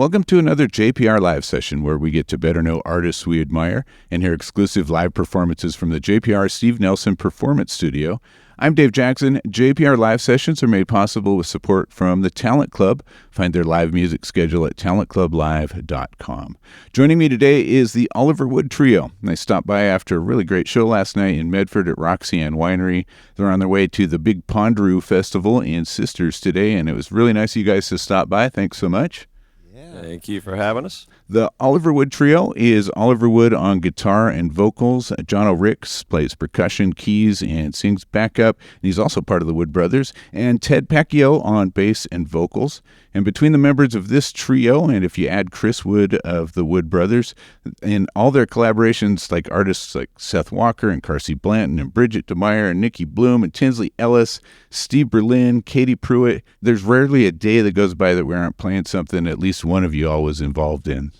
Welcome to another JPR Live Session where we get to better know artists we admire and hear exclusive live performances from the JPR Steve Nelson Performance Studio. I'm Dave Jackson. JPR Live Sessions are made possible with support from the Talent Club. Find their live music schedule at talentclublive.com. Joining me today is the Oliver Wood Trio. They stopped by after a really great show last night in Medford at Roxy Ann Winery. They're on their way to the Big Pondaroo Festival in Sisters today, and it was really nice of you guys to stop by. Thanks so much. Thank you for having us. The Oliver Wood Trio is Oliver Wood on guitar and vocals. Jano Rix plays percussion, keys, and sings backup. And he's also part of the Wood Brothers. And Ted Pecchio on bass and vocals. And between the members of this trio, and if you add Chris Wood of the Wood Brothers, in all their collaborations, like artists like Seth Walker and Carsey Blanton and Bridget DeMeyer and Nikki Bloom and Tinsley Ellis, Steve Berlin, Katie Pruitt, there's rarely a day that goes by that we aren't playing something at least one of you all was involved in.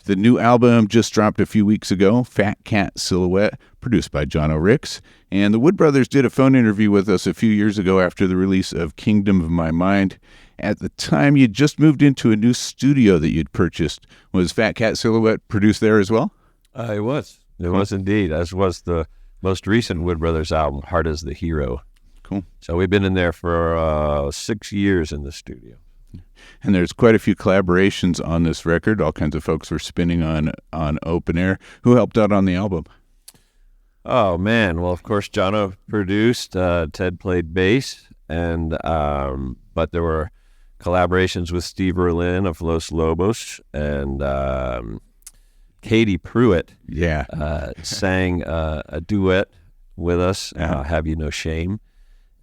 The new album just dropped a few weeks ago, Fat Cat Silhouette, produced by Jano Rix. And the Wood Brothers did a phone interview with us a few years ago after the release of Kingdom of My Mind. At the time, you'd just moved into a new studio that you'd purchased. Was Fat Cat Silhouette produced there as well? It was. It was indeed, as was the most recent Wood Brothers album, Heart is the Hero. Cool. So we've been in there for 6 years in the studio. And there's quite a few collaborations on this record. All kinds of folks were spinning on open air. Who helped out on the album? Oh, man. Well, of course, Jano produced. Ted played bass. And but there were collaborations with Steve Berlin of Los Lobos and Katie Pruitt. Sang a duet with us, Have You No Shame.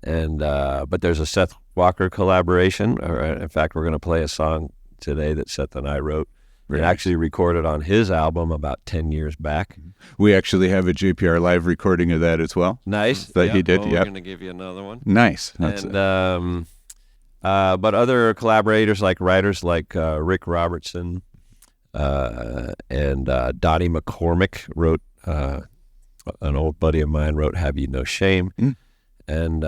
And but there's a Seth Walker collaboration. In fact, we're going to play a song today that Seth and I wrote. We actually recorded on his album about 10 years back. We actually have a JPR Live recording of that as well. Nice. That he did, We're going to give you another one. Nice. And but other collaborators like writers like Rick Robertson and Dottie McCormick wrote, an old buddy of mine wrote Have You No Shame. Mm. And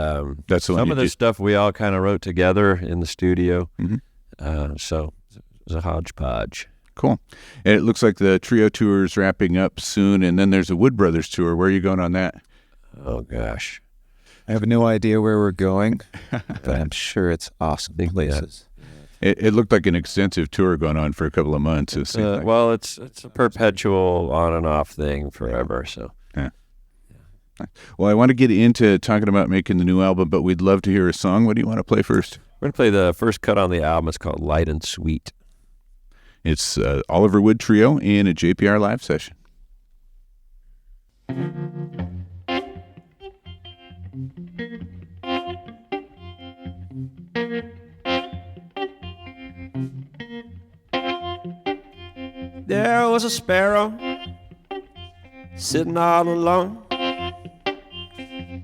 that's some of the stuff we all kind of wrote together in the studio. Mm-hmm. So it was a hodgepodge. Cool. And it looks like the trio tour is wrapping up soon, and then there's a Wood Brothers tour. Where are you going on that? Oh, gosh. I have no idea where we're going, but I'm sure it's awesome places. It looked like an extensive tour going on for a couple of months. Well, it's a perpetual on and off thing forever, so... Well, I want to get into talking about making the new album, but we'd love to hear a song. What do you want to play first? We're going to play the first cut on the album. It's called Light and Sweet. It's Oliver Wood Trio in a JPR Live Session. There was a sparrow sitting all alone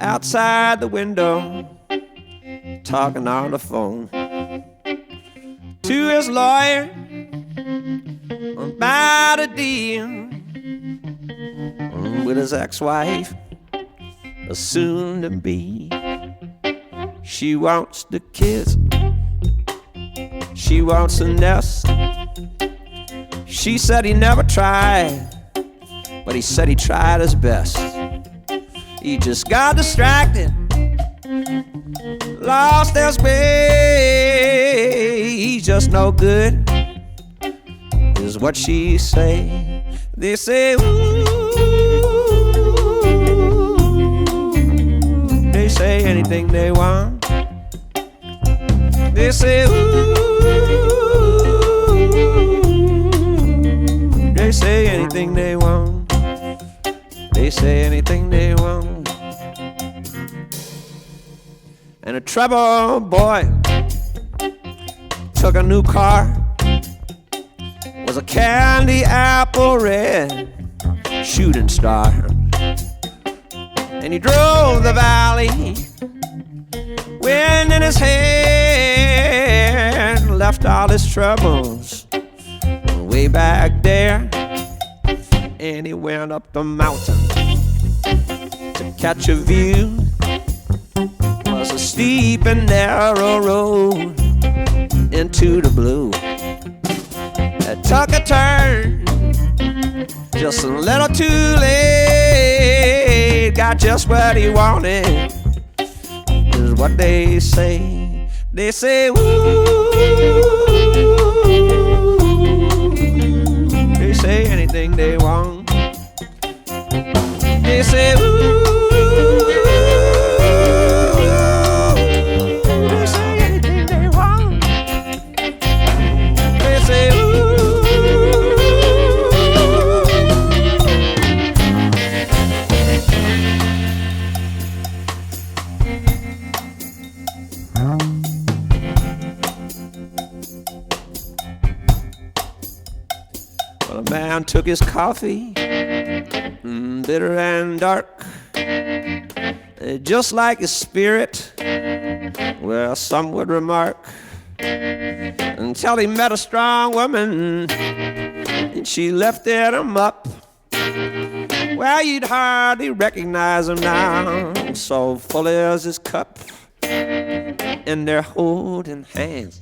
outside the window, talking on the phone to his lawyer about a deal with his ex-wife, a soon-to-be. She wants the kids, she wants a nest. She said he never tried, but he said he tried his best. He just got distracted, lost his way. He's just no good, is what she say. They say, ooh. They say anything they want. They say, ooh. They say anything they want. They say anything they want. And a trouble boy took a new car. Was a candy apple red shooting star. And he drove the valley, wind in his hair, left all his troubles way back there. And he went up the mountain to catch a view. Was a steep and narrow road into the blue. took a turn just a little too late. Got just what he wanted, is what they say. They say, ooh. They say anything they want. They say, ooh. They say anything they want. They say, ooh. Well, a man took his coffee, bitter and dark, just like his spirit, well, some would remark, until he met a strong woman, and she lifted him up. Well, you'd hardly recognize him now, so full is his cup, and they're holding hands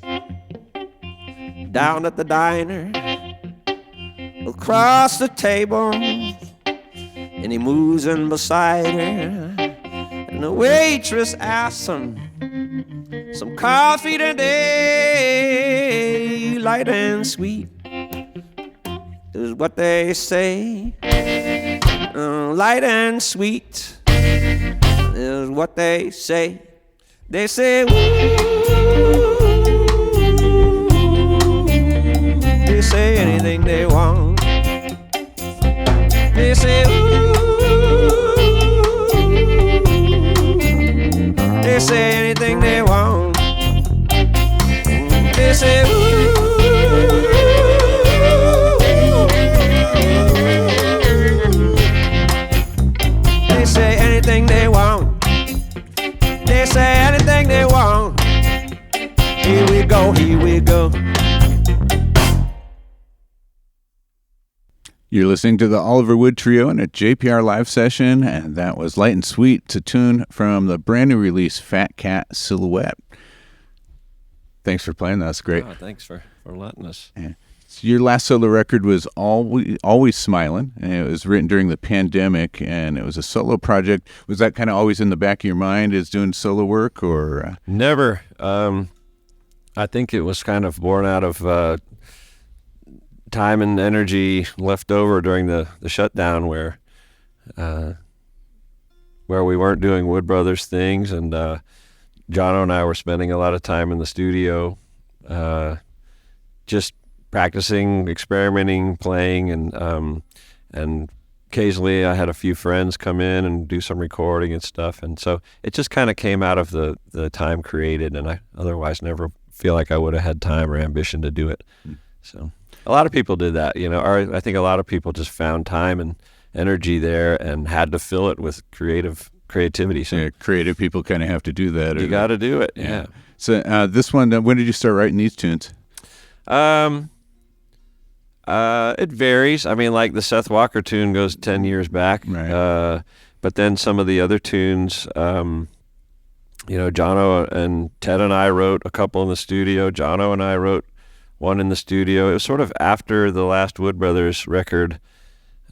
down at the diner, across the table, and he moves in beside her, and the waitress asks him, some coffee today, light and sweet, is what they say. Light and sweet is what they say. They say, ooh. They say anything they want. They say, ooh. They say anything they want. They say, ooh. They say anything they want. They say anything they want. Here we go, here we go. You're listening to the Oliver Wood Trio in a JPR Live Session, and that was Light and Sweet, to tune from the brand new release Fat Cat Silhouette. Thanks for playing. That's great. Oh, thanks for letting us. Yeah. So your last solo record was Always Smiling, and it was written during the pandemic, and it was a solo project. Was that kind of always in the back of your mind, as doing solo work, or? Never. I think it was kind of born out of time and energy left over during the shutdown, where we weren't doing Wood Brothers things, and Jono and I were spending a lot of time in the studio, just practicing, experimenting, playing, and occasionally I had a few friends come in and do some recording and stuff, and so it just kind of came out of the time created, and I otherwise never feel like I would have had time or ambition to do it. So a lot of people did that, or I think a lot of people just found time and energy there and had to fill it with creativity. So yeah, creative people kind of have to do that. You got to do it. Yeah. So this one, when did you start writing these tunes? It varies. I mean, like the Seth Walker tune goes 10 years back. Right. But then some of the other tunes, Jono and Ted and I wrote a couple in the studio. Jono and I wrote one in the studio. It was sort of after the last Wood Brothers record.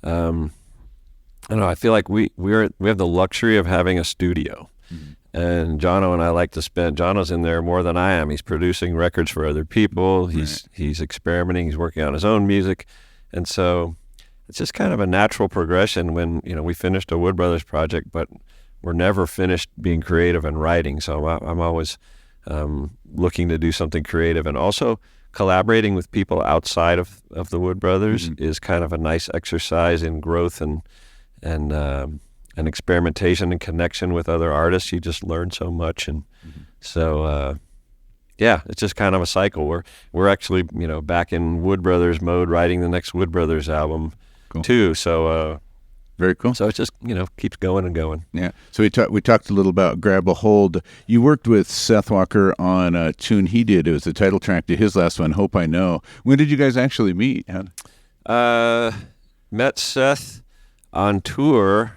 I don't know. I feel like we have the luxury of having a studio. Mm-hmm. And Jono and I like to spend. Jono's in there more than I am. He's producing records for other people. He's experimenting. He's working on his own music, and so it's just kind of a natural progression. When we finished a Wood Brothers project, but we're never finished being creative and writing. So I'm always looking to do something creative, and also collaborating with people outside of the Wood Brothers is kind of a nice exercise in growth and experimentation and connection with other artists. You just learn so much, and so it's just kind of a cycle. We're actually back in Wood Brothers mode, writing the next Wood Brothers album too. So very cool. So it just keeps going and going. Yeah. So we talked a little about Grab a Hold. You worked with Seth Walker on a tune he did. It was the title track to his last one, Hope I Know. When did you guys actually meet? Met Seth on tour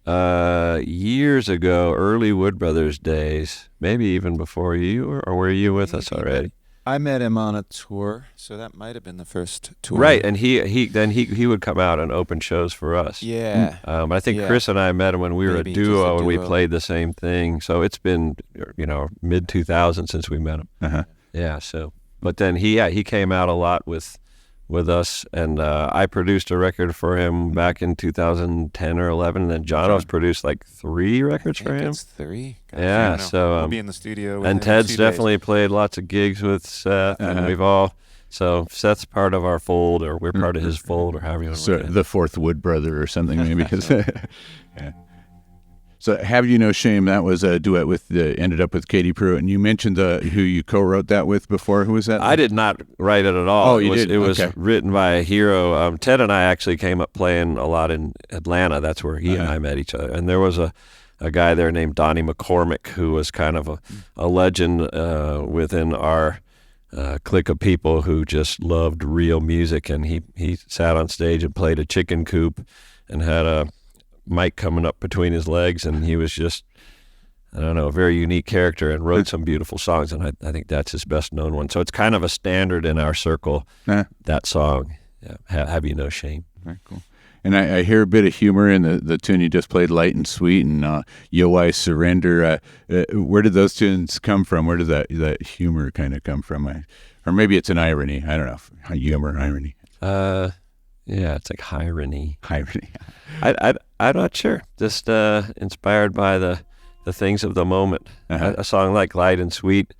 years ago, early Wood Brothers days, maybe even before you, or were you with us already? I met him on a tour, so that might have been the first tour. Right, and he would come out and open shows for us. Yeah. I think Yeah. Chris and I met him when we were Maybe a just duo, a and we duo. played the same thing. So it's been, mid 2000 since we met him. Uh-huh. Yeah. So, but then he came out a lot with us, and I produced a record for him back in 2010 or 11. And then Jono's produced like 3 records for him. It's 3. Gosh, Yeah, I don't know. so, we'll be in the studio. And within 2 Ted's days. definitely played lots of gigs with Seth, and we've all. So Seth's part of our fold, or we're part of his fold, or however you want to So look at it. the fourth Wood brother or something maybe. Yeah. So Have You No Shame, that was a duet with ended up with Katie Pruitt, and you mentioned who you co-wrote that with before. Who was that? I did not write it at all. Oh, you did? It was Okay. written by a hero. Ted and I actually came up playing a lot in Atlanta. That's where he and I met each other. And there was a guy there named Donnie McCormick, who was kind of a legend within our clique of people who just loved real music. And he sat on stage and played a chicken coop and had a mic coming up between his legs, and he was just, I don't know, a very unique character, and wrote some beautiful songs, and I think that's his best known one. So it's kind of a standard in our circle, that song, Have You No Shame. Very cool. And I hear a bit of humor in the tune you just played, Light and Sweet, and Yo, I Surrender. Where did those tunes come from? Where did that humor kind of come from? Or maybe it's an irony. I don't know. Humor, irony. Yeah, it's like irony. Irony. I'm not sure. Just inspired by the things of the moment. A song like Light and Sweet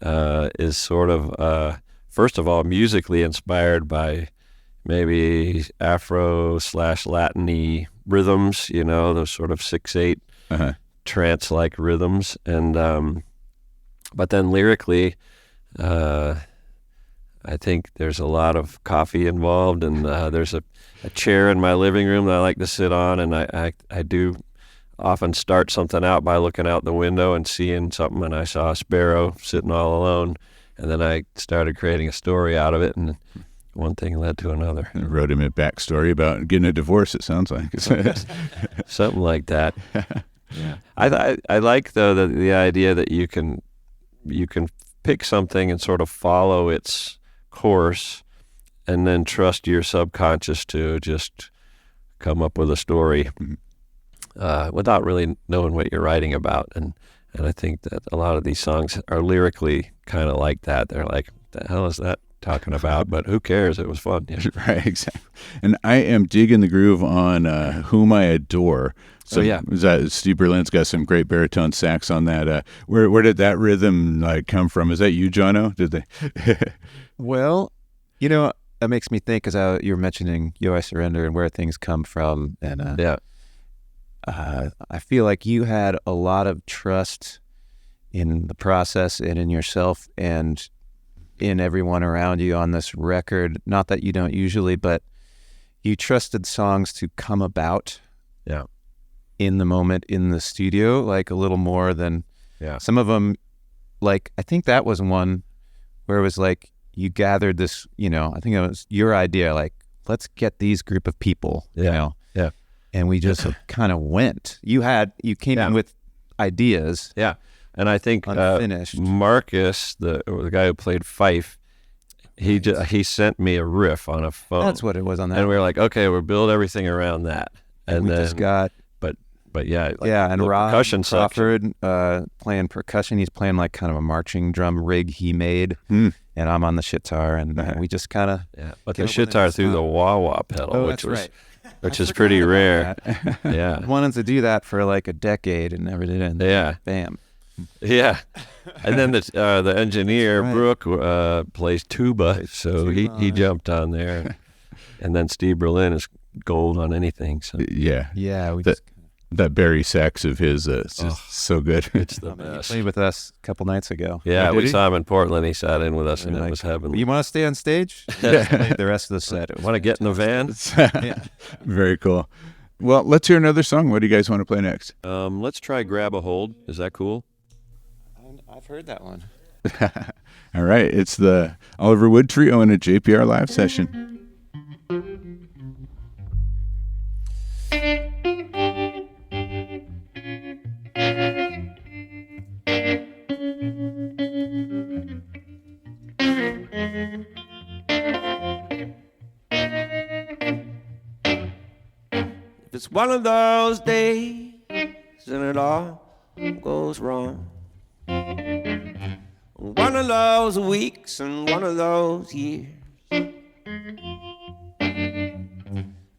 is sort of, first of all, musically inspired by maybe Afro/Latin-y rhythms, those sort of 6/8 trance-like rhythms. And but then lyrically, I think there's a lot of coffee involved, and there's a chair in my living room that I like to sit on, and I do often start something out by looking out the window and seeing something, and I saw a sparrow sitting all alone, and then I started creating a story out of it, and one thing led to another. I wrote him a backstory about getting a divorce, it sounds like. Something like that. Yeah. I like, though, the idea that you can pick something and sort of follow its course, and then trust your subconscious to just come up with a story without really knowing what you're writing about. And I think that a lot of these songs are lyrically kind of like that. They're like, what the hell is that talking about? But who cares? It was fun. Yeah. Right, exactly. And I am digging the groove on Whom I Adore. So Steve Berlin's got some great baritone sax on that. Where did that rhythm come from? Is that you, Jono? Did they? Well, that makes me think, because you were mentioning Yo, I Surrender and where things come from. And I feel like you had a lot of trust in the process and in yourself and in everyone around you on this record. Not that you don't usually, but you trusted songs to come about in the moment in the studio, like a little more than some of them. Like, I think that was one where it was like, you gathered this, I think it was your idea, like, let's get these group of people, and we just kind of went. You came in with ideas. Yeah. And I think unfinished. Marcus, the guy who played Fife, he sent me a riff on a phone. That's what it was on that. And we were like, okay, we'll build everything around that. And we then just got... But yeah. And Rob percussion Crawford playing percussion. He's playing like kind of a marching drum rig he made. And I'm on the shuitar, and we just kind of... Yeah, but the shuitar through the wah-wah pedal, which is pretty rare. Yeah. I wanted to do that for like a decade and never did it. Yeah. Bam. Yeah. And then the engineer, Brooke, plays tuba, so he jumped on there. And then Steve Berlin is gold on anything. So Yeah. Yeah. That Barry sax of his is just so good. It's the best. He played with us a couple nights ago. Yeah, did we he? saw him in Portland. He sat in with us, and it was heavenly. You want to stay on stage? Played the rest of the set. Want to get in the van? Very cool. Well, let's hear another song. What do you guys want to play next? Let's try Grab a Hold. Is that cool? I've heard that one. All right. It's the Oliver Wood Trio in a JPR Live Session. it's one of those days and it all goes wrong. One of those weeks and one of those years.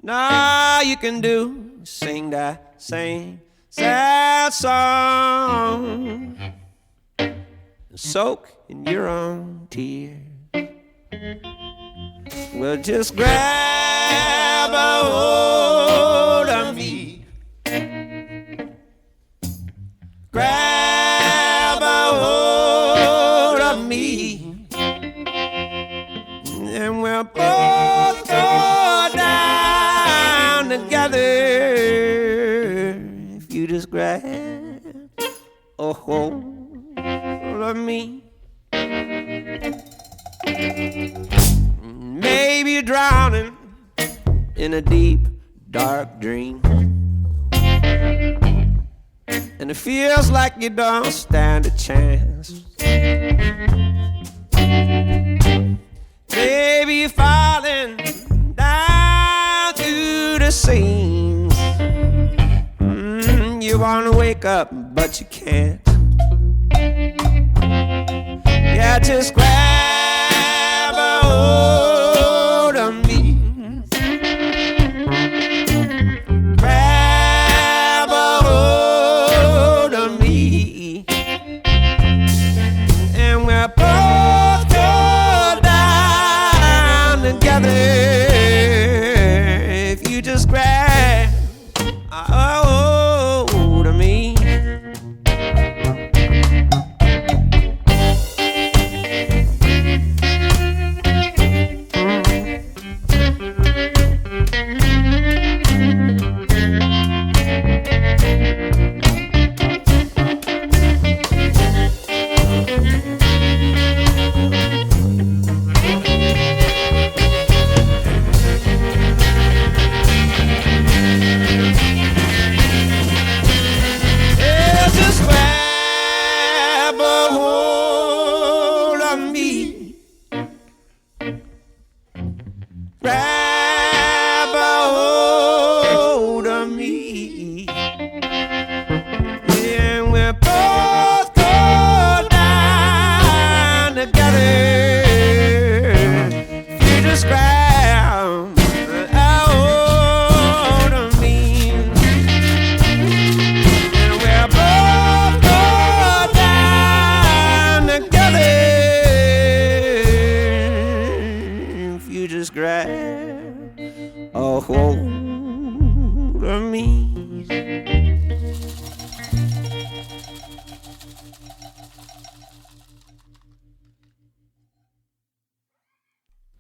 Now you can do sing that same sad song and soak in your own tears. Well, just grab a hold of me. Grab a hold of me, and we'll both go down together. If you just grab a hold of me. Maybe you're drowning in a deep, dark dream, and it feels like you don't stand a chance. Maybe you're falling down through the seams. You wanna wake up, but you can't. Yeah, just grab a hold of me. Grab a hold of me, and we'll both go down together. If you just grab a hold of me.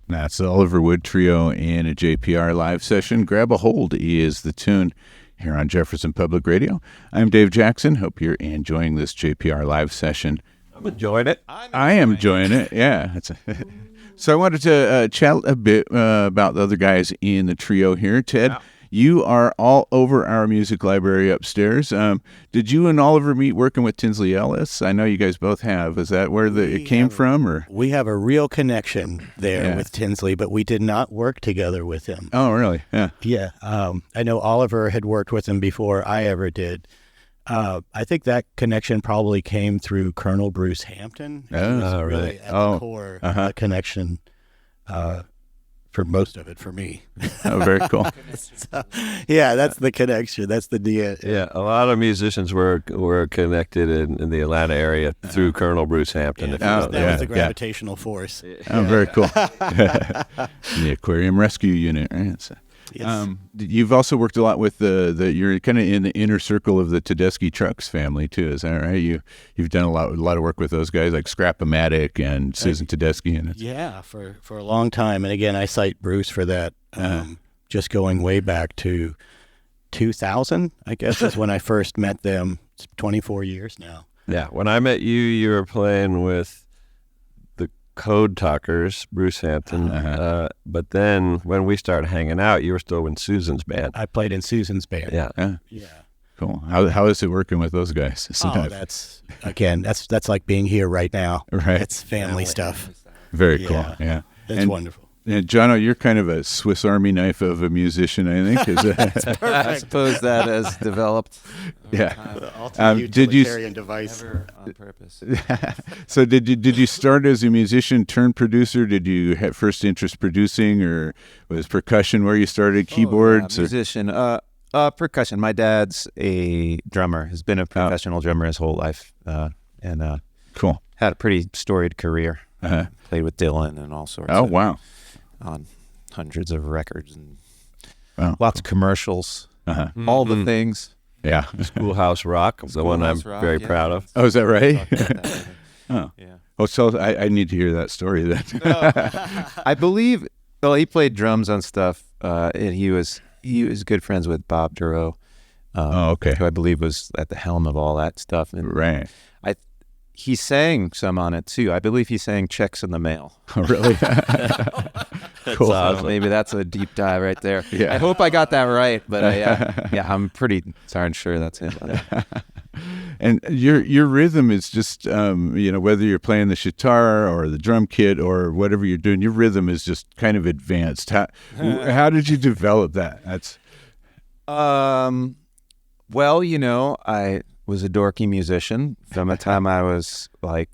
That's the Oliver Wood Trio in a JPR Live Session. Grab a Hold is the tune here on Jefferson Public Radio. I'm Dave Jackson. Hope you're enjoying this JPR Live Session. I'm enjoying it. I am enjoying it, yeah. So I wanted to chat a bit about the other guys in the trio here. Ted, you are all over our music library upstairs. Did you and Oliver meet working with Tinsley Ellis? I know you guys both have. Is that where it came from? Or we have a real connection there with Tinsley, but we did not work together with him. Oh, really? Yeah. Yeah. I know Oliver had worked with him before I ever did. I think that connection probably came through Colonel Bruce Hampton. Oh, really at the core connection for most of it for me. Oh, very cool. So, yeah, that's the connection. That's the deal. Yeah, a lot of musicians were connected in the Atlanta area through Colonel Bruce Hampton. That was the gravitational force. Oh, very cool. The Aquarium Rescue Unit, right? So, yes. You've also worked a lot with you're kind of in the inner circle of the Tedeschi Trucks family too, is that right? You've done a lot of work with those guys like Scrap-O-Matic and Susan Tedeschi, and yeah, for a long time. And again, I cite Bruce for that. Just going way back to 2000, I guess, is when I first met them. It's 24 years now. Yeah, when I met you, you were playing with the Code Talkers, Bruce Hampton. But then when we started hanging out, you were still in Susan's band. I played in Susan's band. Yeah. Cool. How is it working with those guys? That's like being here right now. Right. It's family stuff. Very cool. Yeah. It's wonderful. And Jono, you're kind of a Swiss Army knife of a musician, I think. I suppose that has developed. Yeah. The ultimate utilitarian device. Never on purpose. So did you start as a musician turn producer? Did you have first interest producing, or was percussion where you started, keyboards? Musician. Percussion. My dad's a drummer. Has been a professional drummer his whole life, and cool. Had a pretty storied career. Uh-huh. Played with Dylan and all sorts. Oh, wow. On hundreds of records and Wow. lots of commercials. Uh-huh. All the things. Yeah. Schoolhouse Rock, the one I'm Schoolhouse Rock, very yeah. proud of. Oh, is that right? Oh. Yeah. Oh, so I need to hear that story then. I believe. Well, he played drums on stuff, and he was good friends with Bob Duro. Oh, okay. Who I believe was at the helm of all that stuff. And Right. he sang some on it too. I believe he sang "Checks in the Mail." Oh, really? Cool. So maybe that's a deep dive right there. Yeah. I hope I got that right, but I'm pretty darn sure that's it. And your rhythm is just whether you're playing the shuitar or the drum kit or whatever you're doing, your rhythm is just kind of advanced. How did you develop that? That's well, I was a dorky musician from the time I was like,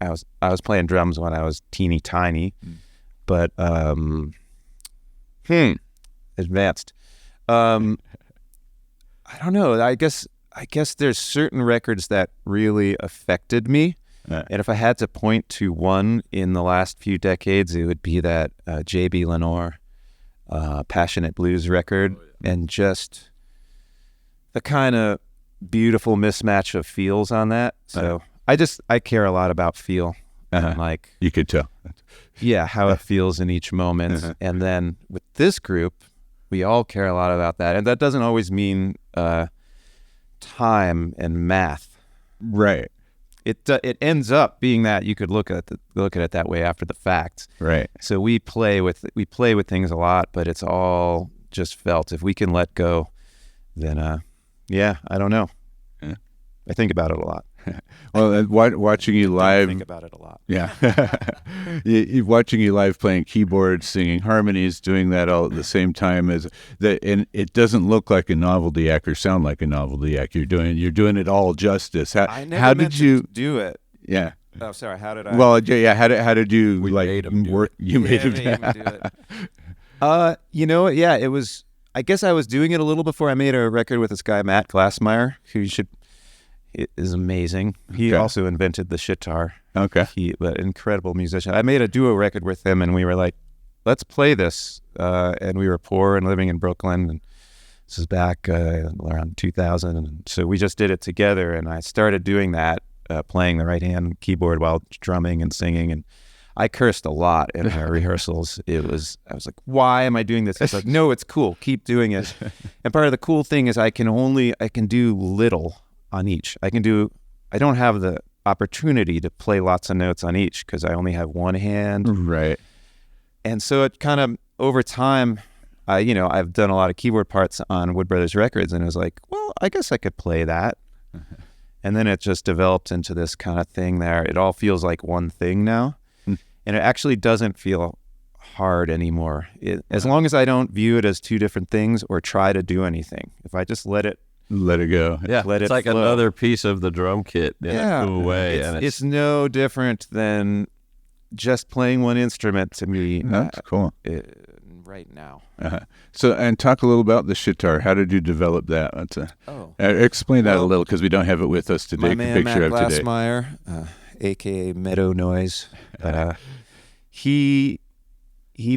I was playing drums when I was teeny tiny, but advanced. I don't know. I guess there's certain records that really affected me. And if I had to point to one in the last few decades, it would be that J.B. Lenore Passionate Blues record, and just the kind of beautiful mismatch of feels on that. So I care a lot about feel. And like, you could tell. Yeah, how it feels in each moment. And then with this group, we all care a lot about that. And that doesn't always mean time and math. Right. It ends up being that you could look at it that way after the fact. Right. So we play with things a lot, but it's all just felt. If we can let go, then I don't know. Yeah. I think about it a lot. Well, watching you live, think about it a lot. Yeah. Watching you live playing keyboards, singing harmonies, doing that all at the same time as that, and it doesn't look like a novelty act or sound like a novelty act. You're doing it all justice. How did you do it? Yeah. Oh, sorry. How did I? Well, yeah. How did you made him do work? it. You made him do it. Yeah. It was. I guess I was doing it a little before I made a record with this guy Matt Glassmeyer, who is amazing. He also invented the shuitar. Okay. But incredible musician. I made a duo record with him, and we were like, let's play this. And we were poor and living in Brooklyn, and this is back around 2000. And so we just did it together, and I started doing that, playing the right-hand keyboard while drumming and singing, and I cursed a lot in our rehearsals. I was like, why am I doing this? It's like, no, it's cool. Keep doing it. And part of the cool thing is I can do little on each. I don't have the opportunity to play lots of notes on each because I only have one hand. Right. And so it kind of, over time, I've done a lot of keyboard parts on Wood Brothers records, and it was like, well, I guess I could play that. And then it just developed into this kind of thing there. It all feels like one thing now. And it actually doesn't feel hard anymore. As long as I don't view it as two different things or try to do anything. If I just let it go. Yeah, let it's it like flow. another piece of the drum kit in a cool way. It's no different than just playing one instrument to me. That's cool. Right now. So, and talk a little about the shuitar. How did you develop that? Explain that a little, because we don't have it with us to take a picture Matt of today. Glassmeyer, a.k.a. Meadow Noise, he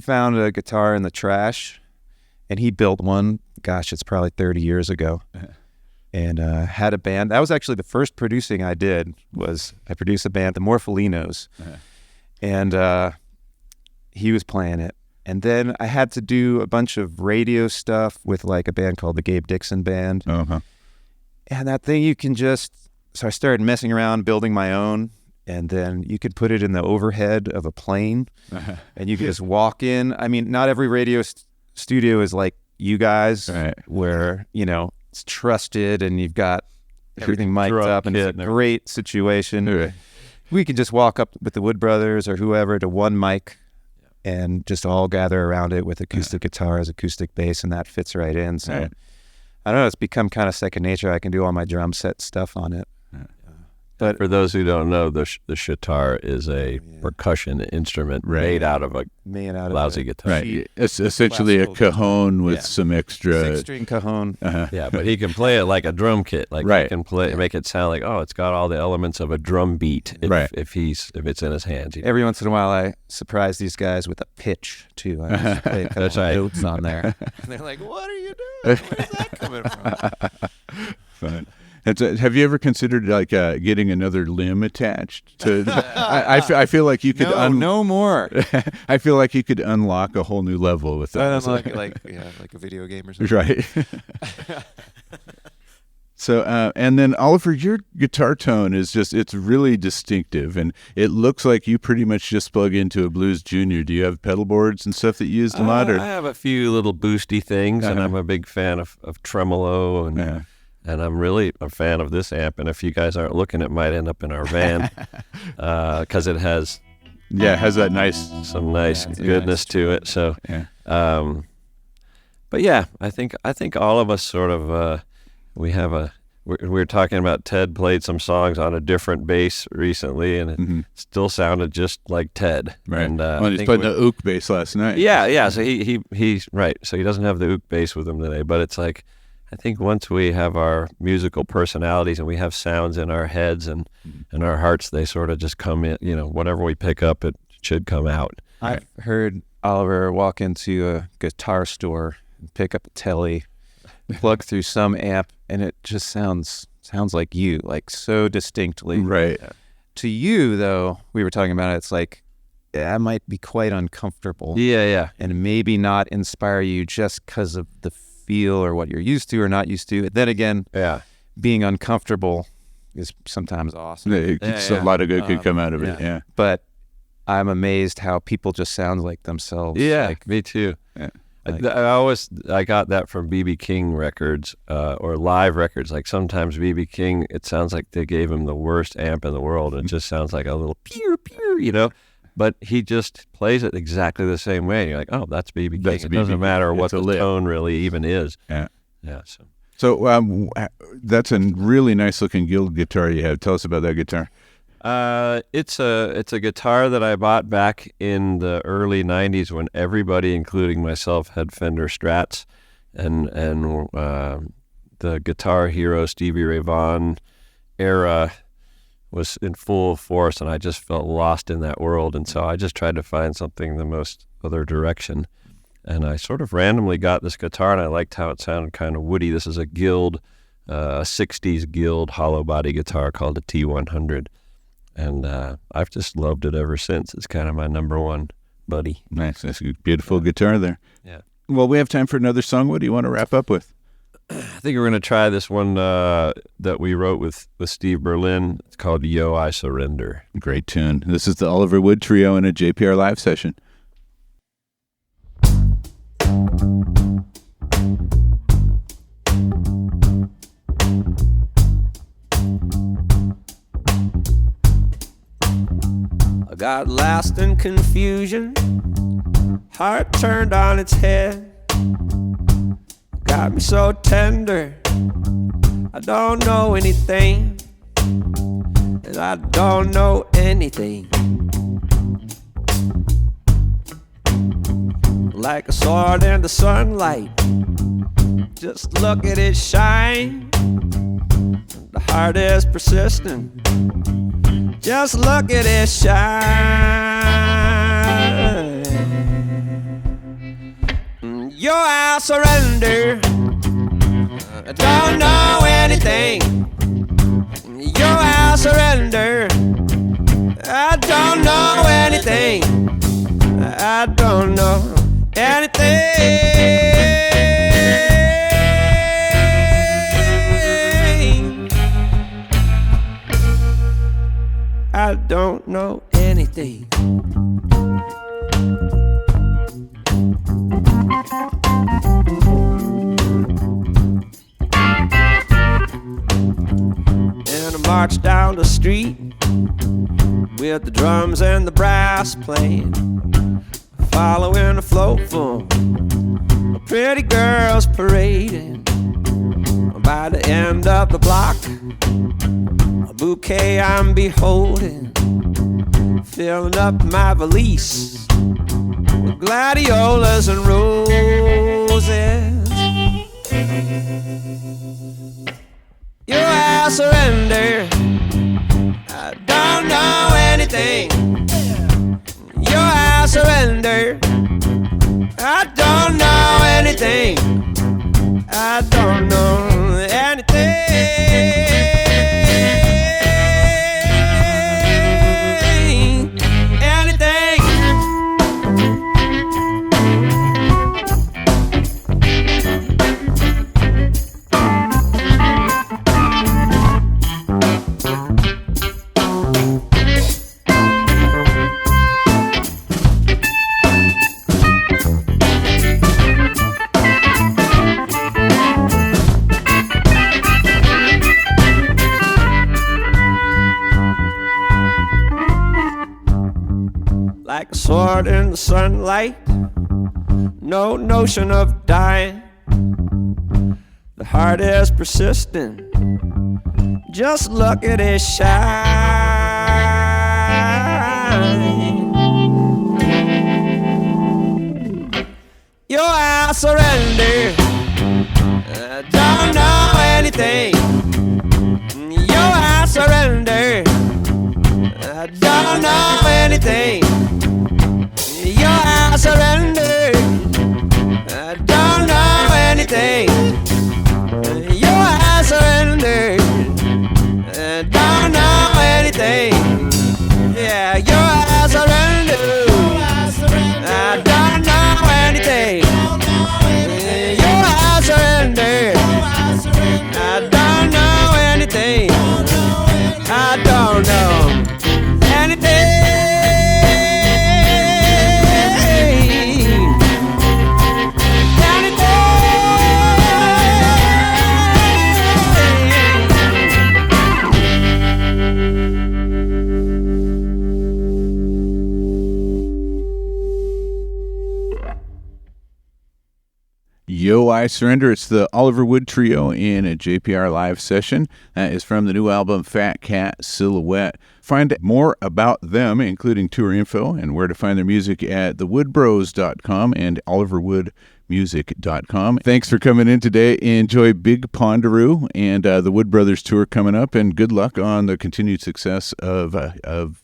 found a guitar in the trash, and he built one. Gosh, it's probably 30 years ago. And had a band. That was actually the first producing I did. I produced a band, the Morpholinos, and he was playing it. And then I had to do a bunch of radio stuff with like a band called the Gabe Dixon Band. And that thing so I started messing around building my own, and then you could put it in the overhead of a plane, and you could just walk in. I mean, not every radio studio is like you guys, where, it's trusted and you've got everything mic'd up, and it's a great situation. We can just walk up with the Wood Brothers or whoever to one mic, and just all gather around it with acoustic guitars, acoustic bass, and that fits right in. So Right. I don't know, it's become kind of second nature. I can do all my drum set stuff on it. But For those who don't know, the shuitar is a percussion instrument made out of a lousy guitar. Right. It's essentially a classical cajon with Yeah. some extra. 6-string cajon. Yeah, but he can play it like a drum kit. Like Right. he can make it sound like, it's got all the elements of a drum beat if it's in his hands. Every once in a while, I surprise these guys with a pitch too. I just play a couple That's right. notes on there, and they're like, "What are you doing? Where's that coming from?" Fun. Have you ever considered like getting another limb attached to? I feel like you could. No more. I feel like you could unlock a whole new level with that. like a video game or something. Right. So, and then Oliver, your guitar tone is it's really distinctive, and it looks like you pretty much just plug into a Blues Junior. Do you have pedal boards and stuff that you use a lot? Or? I have a few little boosty things, and I'm a big fan of tremolo, and I'm really a fan of this amp. And if you guys aren't looking, it might end up in our van because it has it has that some nice goodness to it. So, but yeah, I think all of us sort of we were talking about Ted played some songs on a different bass recently, and it still sounded just like Ted. Right. And he's playing the ook bass last night. Yeah. So he's right. So he doesn't have the ook bass with him today, but it's like, I think once we have our musical personalities and we have sounds in our heads and in our hearts, they sort of just come in. Whatever we pick up, it should come out. I've heard Oliver walk into a guitar store and pick up a telly, plug through some amp, and it just sounds like you, like so distinctly. Right. To you, though, we were talking about it, it's like, that might be quite uncomfortable. Yeah. And maybe not inspire you just because of the feel or what you're used to or not used to. Then again, being uncomfortable is sometimes awesome. A lot of good could come out of it. Yeah. But I'm amazed how people just sound like themselves. Yeah, me too. Yeah. I got that from B.B. King records or live records. Like sometimes B.B. King, it sounds like they gave him the worst amp in the world. It just sounds like a little pew, but he just plays it exactly the same way. And you're like, oh, that's B.B. King. It doesn't matter what the tone really even is. Yeah. So that's a really nice looking Guild guitar you have. Tell us about that guitar. It's a guitar that I bought back in the early 90s when everybody, including myself, had Fender Strats, and the guitar hero Stevie Ray Vaughan era was in full force, and I just felt lost in that world. And so I just tried to find something the most other direction. And I sort of randomly got this guitar, and I liked how it sounded kind of woody. This is a Guild, 60s Guild hollow body guitar called a T100. And I've just loved it ever since. It's kind of my number one buddy. Nice. That's a beautiful guitar there. Yeah. Well, we have time for another song. What do you want to wrap up with? I think we're going to try this one that we wrote with Steve Berlin. It's called Yo, I Surrender. Great tune. This is the Oliver Wood Trio in a JPR Live session. I got lost in confusion, heart turned on its head. Got me so tender, I don't know anything, and I don't know anything. Like a sword in the sunlight, just look at it shine. The heart is persistent, just look at it shine. Yo, I surrender, I don't know anything. Yo, I surrender, I don't know anything. I don't know anything. I don't know anything. And I march down the street with the drums and the brass playing. following a float full of pretty girls parading. By the end of the block, a bouquet I'm beholding, filling up my valise with gladiolas and roses. You I surrender, I don't know anything. You I surrender, I don't know anything. I don't know anything. Like a sword in the sunlight, no notion of dying. The heart is persistent, just look at it shine. Yo, I surrender, I don't know anything. Yo, I surrender, I don't know anything. Yo, I surrender, I don't know anything. Yo, I surrender, I don't know anything. Yeah, yo, I surrender, I don't know anything. Yo, I surrender, I don't know anything. I don't know anything. Yo, I Surrender. It's the Oliver Wood Trio in a JPR Live Session. That is from the new album Fat Cat Silhouette. Find more about them, including tour info and where to find their music at thewoodbros.com and oliverwoodmusic.com. Thanks for coming in today. Enjoy Big Pondaroo and the Wood Brothers tour coming up, and good luck on the continued success of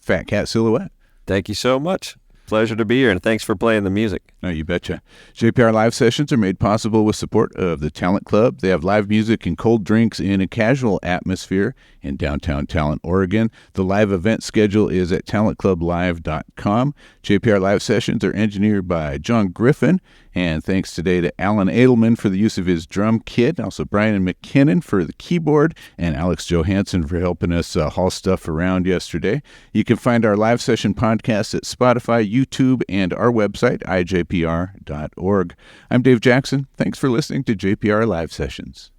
Fat Cat Silhouette. Thank you so much. Pleasure to be here, and thanks for playing the music. No, you betcha. JPR Live Sessions are made possible with support of the Talent Club. They have live music and cold drinks in a casual atmosphere in downtown Talent, Oregon. The live event schedule is at talentclublive.com. JPR Live Sessions are engineered by Jon Griffin, and thanks today to Alan Edelman for the use of his drum kit, also Brian McKinnon for the keyboard, and Alex Johansson for helping us haul stuff around yesterday. You can find our live session podcast at Spotify, YouTube, and our website, ijpr.org. I'm Dave Jackson. Thanks for listening to JPR Live Sessions.